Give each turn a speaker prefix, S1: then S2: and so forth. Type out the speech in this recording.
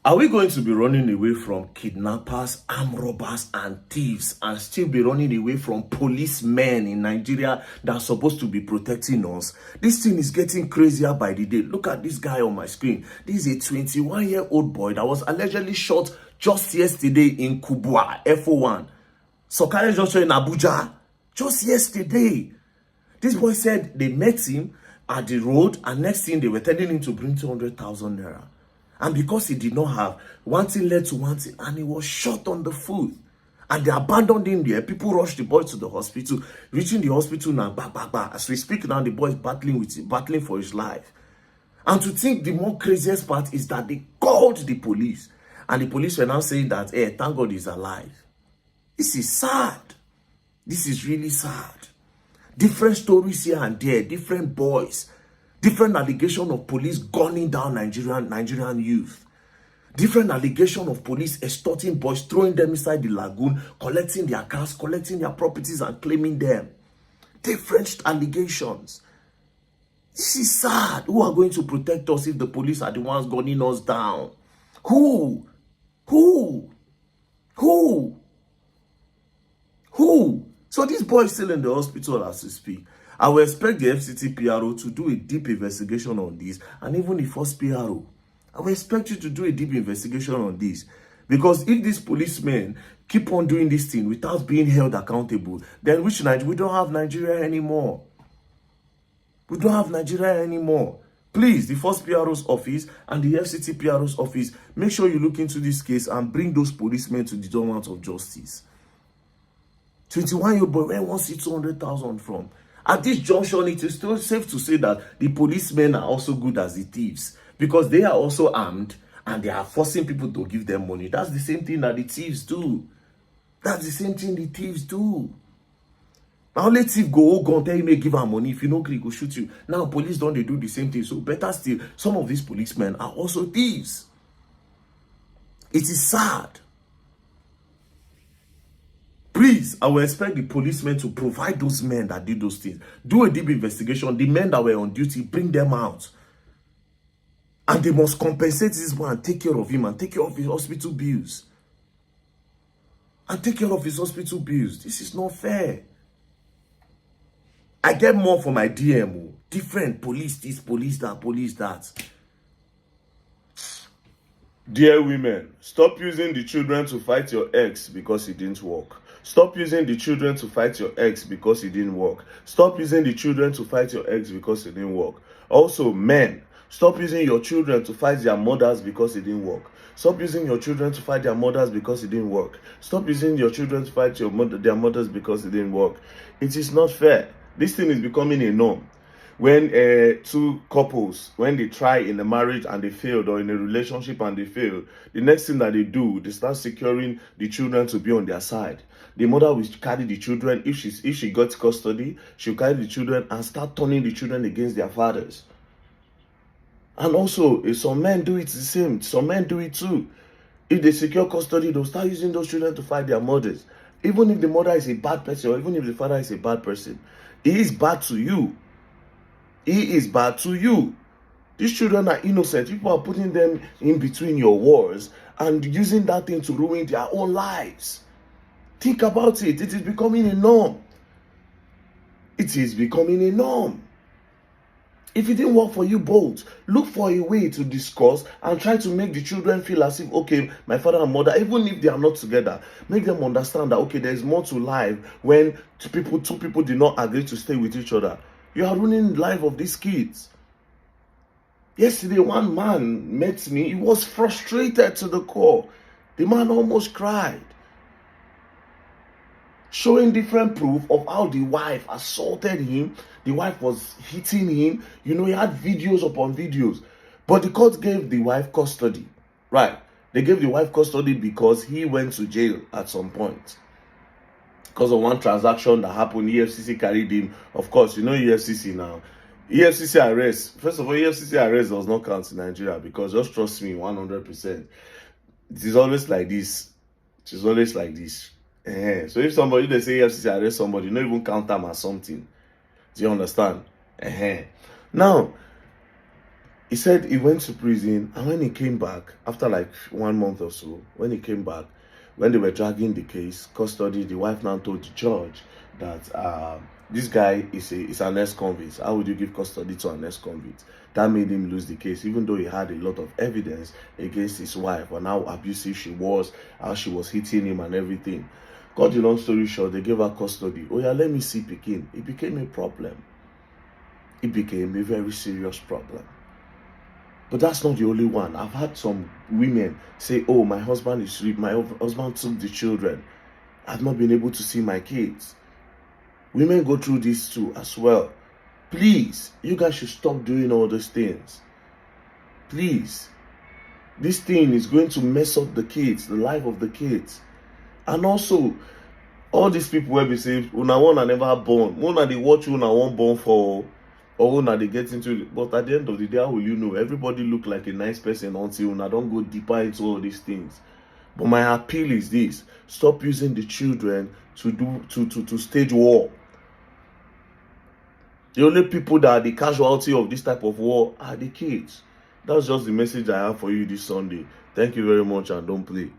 S1: Are we going to be running away from kidnappers, armed robbers, and thieves and still be running away from policemen in Nigeria that are supposed to be protecting us? This thing is getting crazier by the day. Look at this guy on my screen. This is a 21-year-old boy that was allegedly shot just yesterday in Kubwa, FO1. Sokare Junction in Abuja. Just yesterday. This boy said they met him at the road and next thing they were telling him to bring 200,000 naira. And because he did not have, one thing led to one thing, and he was shot on the foot. And they abandoned him there. People rushed the boy to the hospital. Reaching the hospital now, as we speak now, the boy is battling for his life. And to think the more craziest part is that they called the police. And the police were now saying that, hey, thank God he's alive. This is sad. This is really sad. Different stories here and there, different boys. Different allegation of police gunning down Nigerian youth. Different allegation of police extorting boys, throwing them inside the lagoon, collecting their cars, collecting their properties and claiming them. Different allegations. This is sad. Who are going to protect us if the police are the ones gunning us down? Who? So this boy is still in the hospital as we speak. I will expect the FCT PRO to do a deep investigation on this, and even the first PRO. I will expect you to do a deep investigation on this. Because if these policemen keep on doing this thing without being held accountable, then we don't have Nigeria anymore. We don't have Nigeria anymore. Please, the first PRO's office and the FCT PRO's office, make sure you look into this case and bring those policemen to the doormat of justice. 21-year-old boy, where wants 200,000 from? At this junction, it is still safe to say that the policemen are also good as the thieves because they are also armed and they are forcing people to give them money. That's the same thing that the thieves do. That's the same thing the thieves do. Now let thief go tell you may give her money. If you don't agree, go shoot you. Now police don't they do the same thing. So better still, some of these policemen are also thieves. It is sad. Please, I will expect the policemen to provide those men that did those things. Do a deep investigation. The men that were on duty, bring them out. And they must compensate this man and take care of him and take care of his hospital bills. This is not fair. I get more for my DM. Different police this, police that, police that. Dear women, stop using the children to fight your ex because it didn't work. Stop using the children to fight your ex because it didn't work. Stop using the children to fight your ex because it didn't work. Also, men, stop using your children to fight their mothers because it didn't work. Stop using your children to fight their mothers because it didn't work. Stop using your children to fight their mothers because it didn't work. It is not fair. This thing is becoming a norm. When two couples, when they try in a marriage and they failed, or in a relationship and they fail, the next thing that they do, they start securing the children to be on their side. The mother will carry the children. If she got custody, she'll carry the children and start turning the children against their fathers. And also, if some men do it the same, some men do it too. If they secure custody, they'll start using those children to fight their mothers. Even if the mother is a bad person, or even if the father is a bad person, he is bad to you. He is bad to you. These children are innocent. People are putting them in between your wars and using that thing to ruin their own lives. Think about it. It is becoming a norm. It is becoming a norm. If it didn't work for you both, look for a way to discuss and try to make the children feel as if, okay, my father and mother, even if they are not together, make them understand that, okay, there is more to life when two people did not agree to stay with each other. You are ruining the life of these kids. Yesterday, one man met me. He was frustrated to the core. The man almost cried. Showing different proof of how the wife assaulted him. The wife was hitting him. He had videos upon videos. But the court gave the wife custody. Right. They gave the wife custody because he went to jail at some point. Because of one transaction that happened, EFCC carried him. Of course, EFCC now. EFCC arrest. First of all, EFCC arrest does not count in Nigeria because just trust me 100%. It is always like this. So if they say EFCC arrest somebody, you don't even count them as something. Do you understand? Now, He said he went to prison, and when he came back, after like 1 month or so, when he came back, when they were dragging the case, custody, the wife now told the judge that this guy is an ex-convict. How would you give custody to an ex-convict? That made him lose the case, even though he had a lot of evidence against his wife on how abusive she was, how she was hitting him and everything. Cut the long story short, they gave her custody. Oh yeah, let me see Pekin. It became a problem. It became a very serious problem. But that's not the only one. I've had some women say, oh, my husband is asleep. My husband took the children. I've not been able to see my kids. Women go through this too as well. Please, you guys should stop doing all these things. Please. This thing is going to mess up the kids, the life of the kids. And also, all these people will be saying, una one are never born. Una they watch una one born for, or una they get into it. But at the end of the day, how will you know? Everybody look like a nice person until una don't go deeper into all these things. But my appeal is this: stop using the children to stage war. The only people that are the casualty of this type of war are the kids. That's just the message I have for you this Sunday. Thank you very much, and don't play.